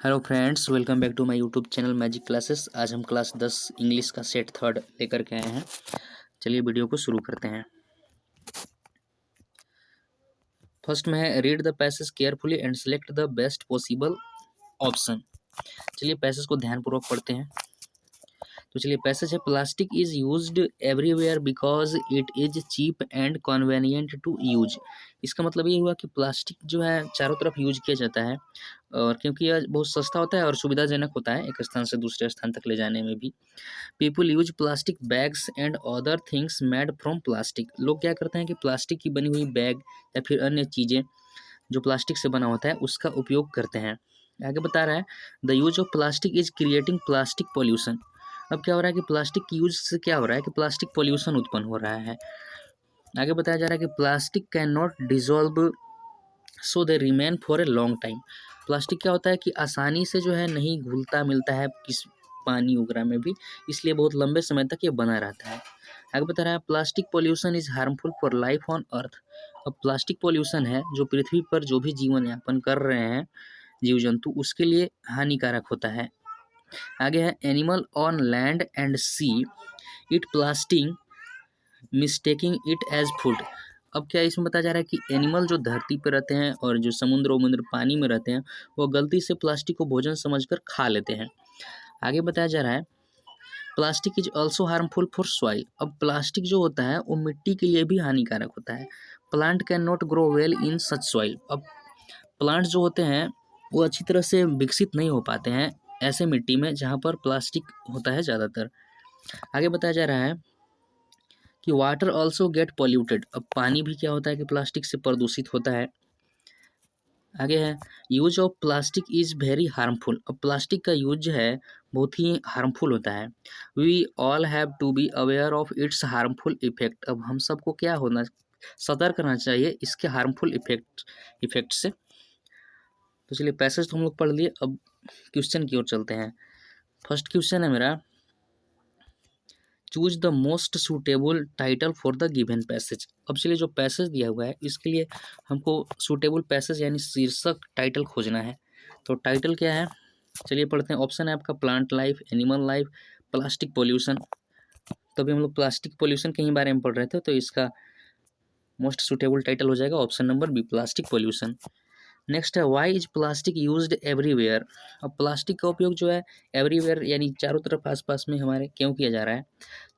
Hello friends, welcome back to my YouTube channel magic classes. आज हम class 10 English का set third लेकर के आए हैं। चलिए वीडियो को शुरू करते हैं। फर्स्ट में है read the passage carefully and select the best possible option. चलिए पैसेज को ध्यानपूर्वक पढ़ते हैं। तो चलिए पैसेज है, plastic is used everywhere because it is cheap and convenient to use. इसका मतलब ये हुआ कि प्लास्टिक जो है चारों तरफ यूज किया जाता है, और क्योंकि यह बहुत सस्ता होता है और सुविधाजनक होता है एक स्थान से दूसरे स्थान तक ले जाने में भी। People use plastic bags and other things made from plastic. लोग क्या करते हैं कि प्लास्टिक की बनी हुई बैग या फिर अन्य चीज़ें जो प्लास्टिक से बना होता है उसका उपयोग करते हैं। आगे बता रहा है, the use of plastic is creating plastic pollution. अब क्या हो रहा है कि प्लास्टिक की यूज से क्या हो रहा है कि प्लास्टिक पॉल्यूशन उत्पन्न हो रहा है। आगे बताया जा रहा है कि plastic can not dissolve so they remain for a long time. Plastic क्या होता है कि आसानी से जो है नहीं घुलता मिलता है किस पानी वगैरह में भी, इसलिए बहुत लंबे समय तक ये बना रहता है। आगे बता रहा है, plastic pollution is harmful for life on earth. अब प्लास्टिक पॉल्यूशन है जो पृथ्वी पर जो भी जीवन यापन कर रहे हैं जीव जंतु उसके लिए हानिकारक होता है। आगे है, animal on land and sea eat plastic mistaking it as food. अब क्या इसमें बताया जा रहा है कि एनिमल जो धरती पर रहते हैं और जो समुद्र वमुद्र पानी में रहते हैं वो गलती से प्लास्टिक को भोजन समझकर खा लेते हैं। आगे बताया जा रहा है, plastic is also harmful for soil. अब प्लास्टिक जो होता है वो मिट्टी के लिए भी हानिकारक होता है। Plant can not grow well in such soil. अब प्लांट जो होते हैं वो अच्छी तरह से विकसित नहीं हो पाते हैं ऐसे मिट्टी में जहाँ पर प्लास्टिक होता है ज़्यादातर। आगे बताया जा रहा है कि वाटर ऑल्सो गेट पॉल्यूटेड। अब पानी भी क्या होता है कि प्लास्टिक से प्रदूषित होता है। आगे है, use of plastic is very harmful. अब प्लास्टिक का यूज जो है बहुत ही हार्मफुल होता है। We all have to be aware of its harmful effect. अब हम सबको क्या होना सतर्क रहना चाहिए इसके हार्मफुल इफेक्ट से। तो चलिए पैसेज तो हम लोग पढ़ लिए, अब क्वेश्चन की ओर चलते हैं। फर्स्ट क्वेश्चन है मेरा, choose the most suitable title for the given passage. अब चलिए जो पैसेज दिया हुआ है इसके लिए हमको सूटेबल पैसेज यानी शीर्षक टाइटल खोजना है। तो टाइटल क्या है, चलिए पढ़ते हैं। ऑप्शन है आपका plant life, animal life, plastic pollution. तभी हम लोग प्लास्टिक पोल्यूशन के ही बारे में पढ़ रहे थे, तो इसका मोस्ट सूटेबल टाइटल हो जाएगा option number B, plastic pollution. Next है, why is plastic used everywhere. अब प्लास्टिक का उपयोग जो है एवरीवेयर यानी चारों तरफ आसपास में हमारे क्यों किया जा रहा है।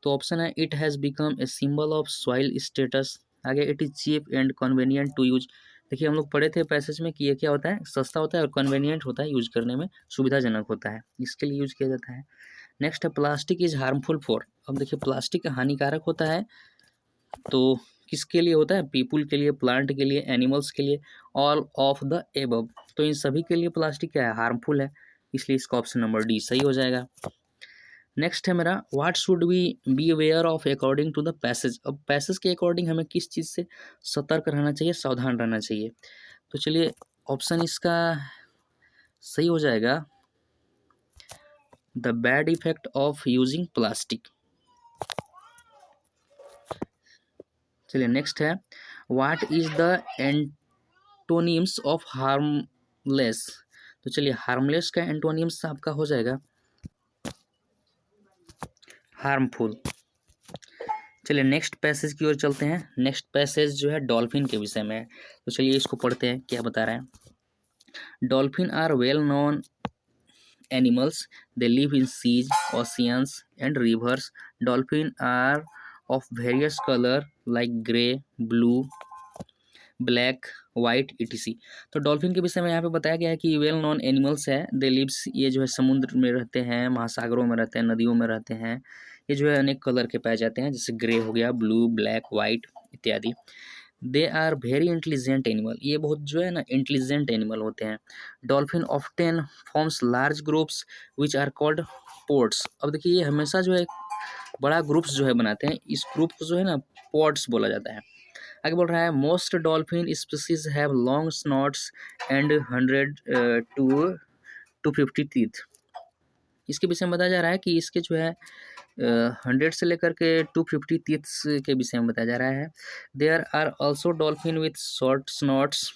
तो ऑप्शन है, it has become a symbol of soil status. आगे, it is cheap and convenient to use. देखिए हम लोग पढ़े थे पैसेज में कि ये क्या होता है, सस्ता होता है और कन्वेनियंट होता है, यूज करने में सुविधाजनक होता है, इसके लिए यूज किया जाता है। नेक्स्ट है, प्लास्टिक इज हार्मफुल फॉर। अब देखिए प्लास्टिक हानिकारक होता है तो किसके लिए होता है, पीपुल के लिए, प्लांट के लिए, एनिमल्स के लिए, ऑल ऑफ द एबव। तो इन सभी के लिए प्लास्टिक क्या है, हार्मफुल है, इसलिए इसका ऑप्शन नंबर डी सही हो जाएगा। नेक्स्ट है मेरा, what should we be aware of according to the passage. अब पैसेज के अकॉर्डिंग हमें किस चीज़ से सतर्क रहना चाहिए, सावधान रहना चाहिए। तो चलिए ऑप्शन इसका सही हो जाएगा, the bad effect of using plastic. चलिए नेक्स्ट है, what is the antonyms of harmless. तो चलिए हार्मलेस का एंटोनिम्स आपका हो जाएगा हार्मफुल। चलिए नेक्स्ट पैसेज की ओर चलते हैं। नेक्स्ट पैसेज जो है डॉल्फिन के विषय में है, तो चलिए इसको पढ़ते हैं क्या बता रहे हैं। Dolphin are well known animals, they live in seas, oceans and rivers. Dolphin are of various colour like grey, blue, black, white etc. तो डॉल्फिन के विषय में यहाँ पे बताया गया है कि वेल नॉन एनिमल्स है, दे लिव्स, ये जो है समुद्र में रहते हैं, महासागरों में रहते हैं, नदियों में रहते हैं। ये जो है अनेक कलर के पाए जाते हैं, जैसे ग्रे हो गया, ब्लू, ब्लैक, वाइट इत्यादि। They are very intelligent animal, ये बहुत जो है ना इंटेलिजेंट एनिमल होते हैं। Dolphin often forms large groups which are called ports. अब देखिए ये हमेशा जो है बड़ा ग्रुप्स जो है बनाते हैं, इस ग्रुप को जो है ना पोर्ट्स बोला जाता है। आगे बोल रहा है, most dolphin species have long snouts and 100 to 250 teeth. इसके विषय में बताया जा रहा है कि इसके जो है 100 से लेकर के 250 टीथ्स के विषय में बताया जा रहा है। There are also dolphin with short snouts.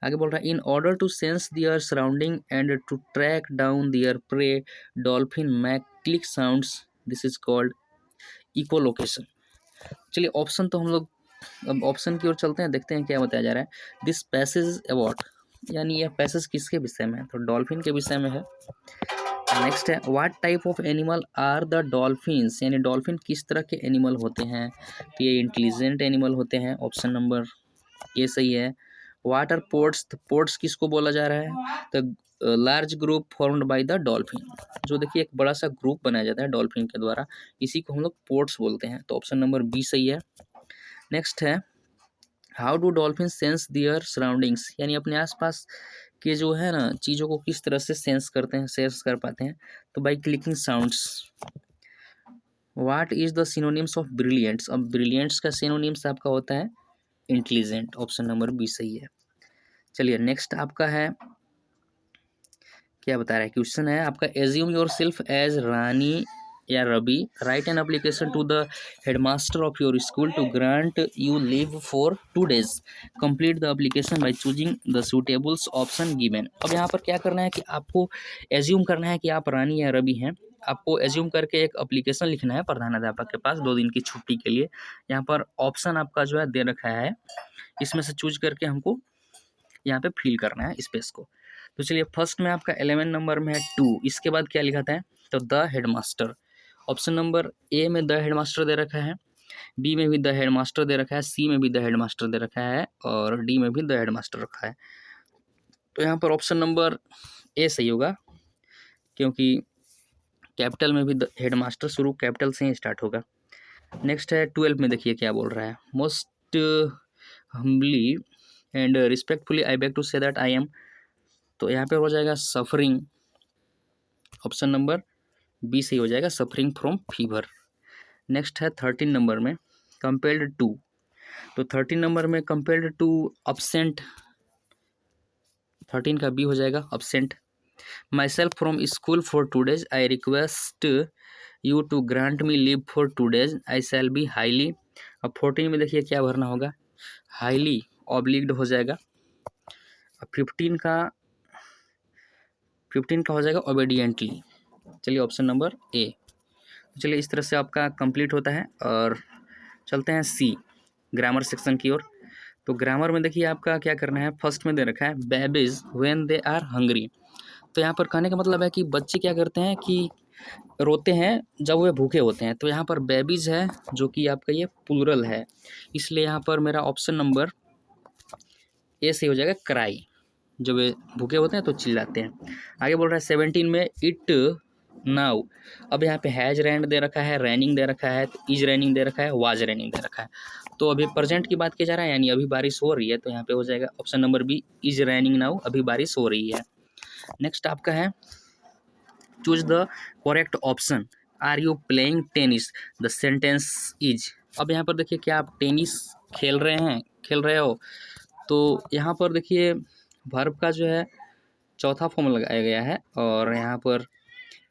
आगे बोल रहा है in order to sense their surrounding and to track down their prey dolphin make click sounds, this is called echolocation. चलिए ऑप्शन तो हम लोग अब ऑप्शन की ओर चलते हैं, देखते हैं क्या बताया जा रहा है। दिस पैसेज अबाउट, यानी यह पैसेज किसके विषय में है, तो डॉल्फिन के विषय में है। नेक्स्ट है what type of animal are the dolphins, यानी डॉल्फिन किस तरह के एनिमल होते हैं, तो ये इंटेलिजेंट एनिमल होते हैं, ऑप्शन नंबर ए सही है। व्हाट आर पोर्ट्स, पोर्ट्स किसको बोला जा रहा है, तो large group formed by the dolphin, जो देखिए एक बड़ा सा ग्रुप बनाया जाता है डॉल्फिन के द्वारा, इसी को हम लोग पोर्ट्स बोलते हैं, तो ऑप्शन नंबर बी सही है। नेक्स्ट है how do dolphin sense their surroundings, यानी अपने आसपास के जो है ना चीज़ों को किस तरह से सेंस करते हैं, सेंस कर पाते हैं, तो by clicking sounds. What is the synonyms of brilliants, अब ब्रिलियंट्स का सिनोनिम्स आपका होता है इंटेलिजेंट, ऑप्शन नंबर बी सही है। चलिए नेक्स्ट आपका है, क्या बता रहा है, क्वेश्चन है आपका assume your self as Rani या Ravi, write an application to the headmaster of your school to grant you leave for 2 days, complete the application by choosing the suitables option given. अब यहाँ पर क्या करना है कि आपको एज्यूम करना है कि आप रानी या रवि हैं, आपको एज्यूम करके एक एप्लीकेशन लिखना है प्रधानाध्यापक के पास 2 दिन की छुट्टी के लिए। यहाँ पर ऑप्शन आपका जो है दे रखा है, इसमें से चूज करके हमको यहाँ पे फिल करना है स्पेस को। तो चलिए फर्स्ट में आपका 11 नंबर में है 2, इसके बाद क्या लिखा था है, तो the headmaster, option number A में द हेडमास्टर दे रखा है, बी में भी द हेडमास्टर दे रखा है, सी में भी द हेडमास्टर दे रखा है और डी में भी द हेडमास्टर रखा है। तो यहाँ पर ऑप्शन नंबर ए सही होगा, क्योंकि कैपिटल में भी द हेडमास्टर शुरू कैपिटल से ही स्टार्ट होगा। नेक्स्ट है 12 में, देखिए क्या बोल रहा है, most humbly and respectfully I beg to say that I am, तो यहाँ पे हो जाएगा सफरिंग, ऑप्शन नंबर बी सही हो जाएगा, सफरिंग फ्रॉम फीवर। नेक्स्ट है 13 नंबर में कंपेल्ड टू, तो 13 नंबर में कंपेल्ड टू अपसेंट, 13 का बी हो जाएगा absent. Myself from school for 2 days, I request you to grant me leave for 2 days, I shall be highly. अब 14 में देखिए क्या भरना होगा, हाईली ऑब्लिग्ड हो जाएगा। अब 15 का हो जाएगा ओबीडियंटली। चलिए ऑप्शन नंबर ए। चलिए इस तरह से आपका कंप्लीट होता है और चलते हैं सी ग्रामर सेक्शन की ओर। तो ग्रामर में देखिए आपका क्या करना है, फर्स्ट में दे रखा है babies when they are hungry, तो यहाँ पर कहने का मतलब है कि बच्चे क्या करते हैं कि रोते हैं जब वे भूखे होते हैं, तो यहाँ पर बेबीज है जो कि आपका ये प्लूरल है, इसलिए यहाँ पर मेरा ऑप्शन नंबर ए से हो जाएगा क्राई, जब वे भूखे होते हैं तो चिल्लाते हैं। आगे बोल रहा है 17 में इट नाउ, अब यहाँ पे हैज रैंड दे रखा है, रैनिंग दे रखा है, इज रैनिंग दे रखा है, वाज रैनिंग दे रखा है, तो अभी प्रेजेंट की बात की जा रहा है, यानी अभी बारिश हो रही है, तो यहाँ पे हो जाएगा option number B is raining now, अभी बारिश हो रही है। नेक्स्ट आपका है choose the correct option, are you playing tennis, the sentence is, अब यहाँ पर देखिए क्या आप टेनिस खेल रहे हो, तो यहाँ पर देखिए वर्ब का जो है चौथा फॉर्म लगाया गया है और यहाँ पर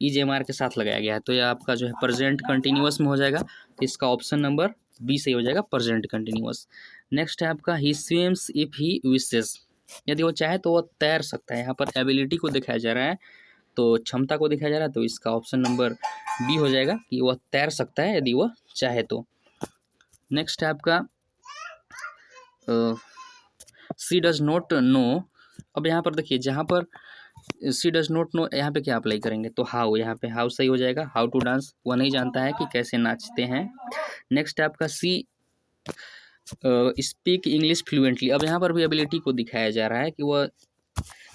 इज एम आर के साथ लगाया गया है, तो यह आपका जो है प्रेजेंट कंटिन्यूअस में हो जाएगा, तो इसका ऑप्शन नंबर बी सही हो जाएगा, प्रेजेंट कंटिन्यूअस। नेक्स्ट है आपका ही स्विम्स इफ ही विशेस, यदि वो चाहे तो वो तैर सकता है, यहाँ पर एबिलिटी को दिखाया जा रहा है, तो क्षमता को दिखाया जा रहा है, तो इसका ऑप्शन नंबर बी हो जाएगा कि वह तैर सकता है यदि वह चाहे तो। नेक्स्ट है आपका सी डज नॉट नो, अब यहाँ पर देखिए जहाँ पर सी डज नॉट नो यहाँ पे क्या अप्लाई करेंगे, तो हाउ, यहाँ पे हाउ सही हो जाएगा, हाउ टू डांस, वह नहीं जानता है कि कैसे नाचते हैं। नेक्स्ट आपका सी स्पीक इंग्लिश फ्लुएंटली, अब यहाँ पर भी एबिलिटी को दिखाया जा रहा है कि वह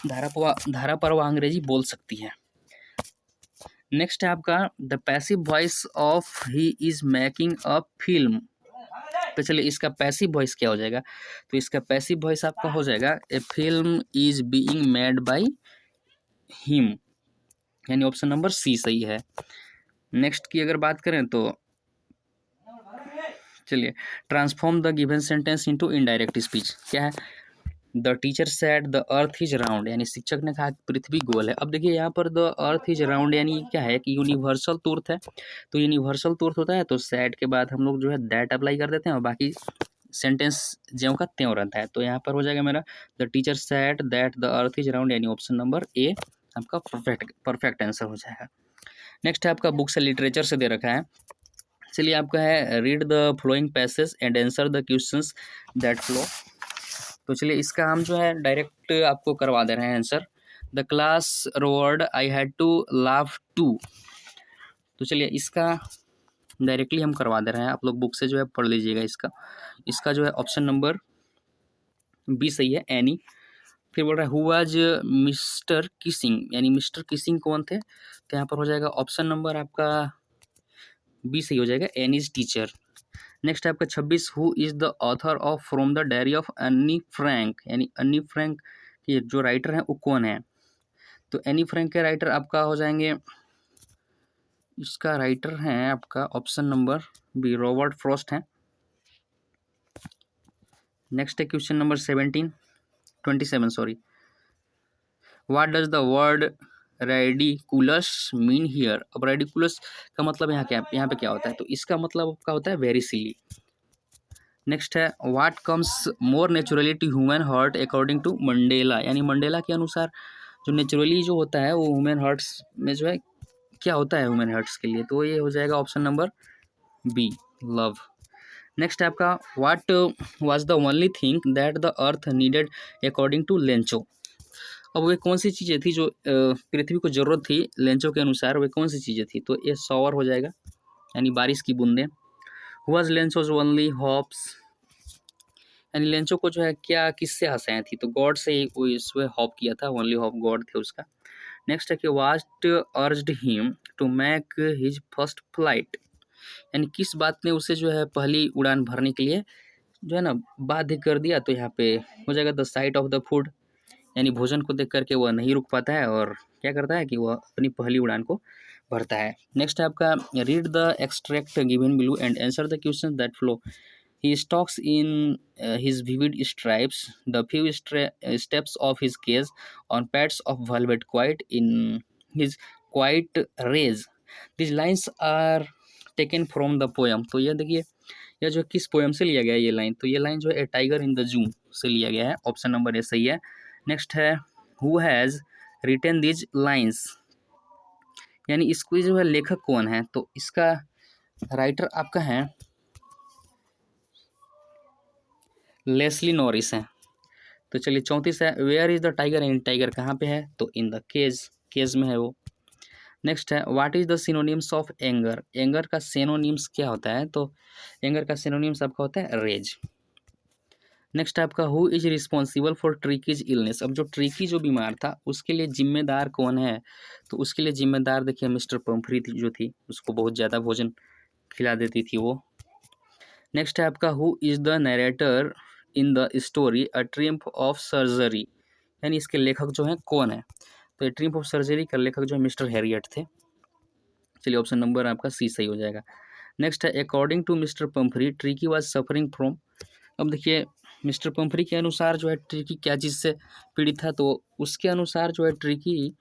धारा पर वह अंग्रेजी बोल सकती है। नेक्स्ट है आपका the passive voice of he is making a film, तो चलिए इसका पैसिव वॉइस क्या हो जाएगा, तो इसका पैसिव वॉइस आपका हो जाएगा a film is being made by him, यानी ऑप्शन नंबर सी सही है। नेक्स्ट की अगर बात करें तो चलिए transform the given sentence into indirect speech, क्या है, the teacher said the earth is round, यानी शिक्षक ने कहा पृथ्वी गोल है। अब देखिए यहाँ पर द अर्थ इज राउंड यानी क्या है कि यूनिवर्सल ट्रूथ है, तो यूनिवर्सल ट्रूथ होता है तो सेड के बाद हम लोग जो है दैट अप्लाई कर देते हैं और बाकी सेंटेंस ज्यों का त्यों रहता है। तो यहाँ पर हो जाएगा मेरा the teacher said that the earth is round, यानी ऑप्शन नंबर ए आपका परफेक्ट आंसर हो जाएगा। नेक्स्ट है आपका बुक से लिटरेचर से दे रखा है। चलिए आपका है read the flowing passage and answer the questions that flow. तो चलिए इसका हम जो है डायरेक्ट आपको करवा दे रहे हैं answer. The class roared I had to laugh too. तो चलिए इसका डायरेक्टली हम करवा दे रहे हैं, आप लोग बुक से जो है पढ़ लीजिएगा। इसका जो है ऑप्शन नंबर बी सही है, एनी। फिर बोल रहा है हु वाज मिस्टर किसिंग, यानी मिस्टर किसिंग कौन थे, तो यहाँ पर हो जाएगा ऑप्शन नंबर आपका बी सही हो जाएगा, एनीज टीचर। नेक्स्ट है आपका 26 who is the author of from the diary of अन्नी फ्रैंक, यानी अन्नी फ्रैंक के जो राइटर हैं वो कौन है। तो एनी फ्रैंक के राइटर आपका हो जाएंगे, इसका राइटर हैं आपका option number B, Robert Frost हैं। नेक्स्ट है question number 27 sorry. What does the word ridiculous mean here. अब रेडिकुलस का मतलब यहाँ पे क्या होता है, तो इसका मतलब आपका होता है वेरी सिली। नेक्स्ट है what comes more naturally to human heart according to Mandela, यानी मंडेला के अनुसार जो नेचुरली जो होता है वो ह्यूमन हार्ट्स में जो है क्या होता है ह्यूमन हार्ट्स के लिए, तो ये हो जाएगा option number B, love. Next है आपका what was the only thing that the earth needed according to Lencho. अब वे कौन सी चीज़ें थी जो पृथ्वी को ज़रूरत थी लेंचो के अनुसार, वे कौन सी चीज़ें थी, तो ये शॉवर हो जाएगा, यानी बारिश की बूंदें। वाज लेंचोज ओनली हॉप्स, यानी लेंचो को जो है क्या किससे आशाएं थी, तो गॉड से ही वो इसमें हॉप किया था, ओनली हॉप गॉड थे उसका। नेक्स्ट है कि what urged him to make his first flight, यानी किस बात ने उसे जो है पहली उड़ान भरने के लिए जो है ना बाध्य कर दिया, तो यहाँ पे हो जाएगा the site of the food, यानी भोजन को देख करके वह नहीं रुक पाता है और क्या करता है कि वह अपनी पहली उड़ान को भरता है। नेक्स्ट है आपका read the extract given below and answer the question that flow. He stalks in his vivid stripes, the few steps of his cage on pads of velvet quiet in his quiet rays. These lines are taken from the poem. तो ये देखिए यह जो किस poem से लिया गया है ये लाइन, तो ये लाइन जो है टाइगर इन द जू से लिया गया है, ऑप्शन नंबर ए सही है। नेक्स्ट है who has written these lines, यानी इसको जो है लेखक कौन है, तो इसका राइटर आपका है लेस्ली नॉरिस हैं। तो चलिए 34 है वेयर इज द टाइगर, इन टाइगर कहाँ पे है, तो इन द केज, केज में है वो। नेक्स्ट है what is the synonyms of anger, anger का सिनोनिम्स क्या होता है, तो एंगर का सिनोनिम्स आपका होता है रेज। नेक्स्ट आपका who is responsible for ट्रिकीज illness, अब जो ट्रिकी जो बीमार था उसके लिए जिम्मेदार कौन है, तो उसके लिए जिम्मेदार देखिए मिस्टर पंफरी थी जो थी, उसको बहुत ज़्यादा भोजन खिला देती थी वो। नेक्स्ट है आपका who is the narrator in the story a triumph of surgery, यानी इसके लेखक जो हैं कौन है, तो ये ट्रिम्फ ऑफ सर्जरी का लेखक जो है मिस्टर हैरियट थे। चलिए ऑप्शन नंबर आपका सी सही हो जाएगा। नेक्स्ट है according to mister Pumphrey Tricki was suffering from, अब देखिए मिस्टर पंफरी के अनुसार जो है ट्रिकी क्या चीज़ से पीड़ित था, तो उसके अनुसार जो है ट्रिकी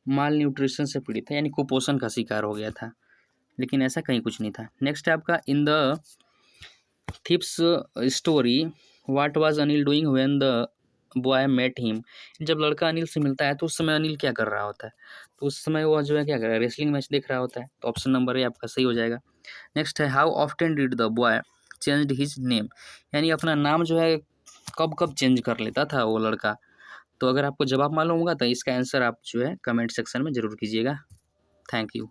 माल न्यूट्रिशन से पीड़ित था, यानी कुपोषण का शिकार हो गया था, लेकिन ऐसा कहीं कुछ नहीं था। नेक्स्ट है आपका in the thief's story what was Anil doing when the boy met him, जब लड़का अनिल से मिलता है तो उस समय अनिल क्या कर रहा होता है, तो उस समय वो जो है क्या कर रहा है, रेसलिंग मैच देख रहा होता है, तो ऑप्शन नंबर ए आपका सही हो जाएगा। नेक्स्ट है how often did the boy changed his name, यानी अपना नाम जो है कब कब चेंज कर लेता था वो लड़का, तो अगर आपको जवाब मालूम होगा तो इसका आंसर आप जो है कमेंट सेक्शन में ज़रूर कीजिएगा। Thank you.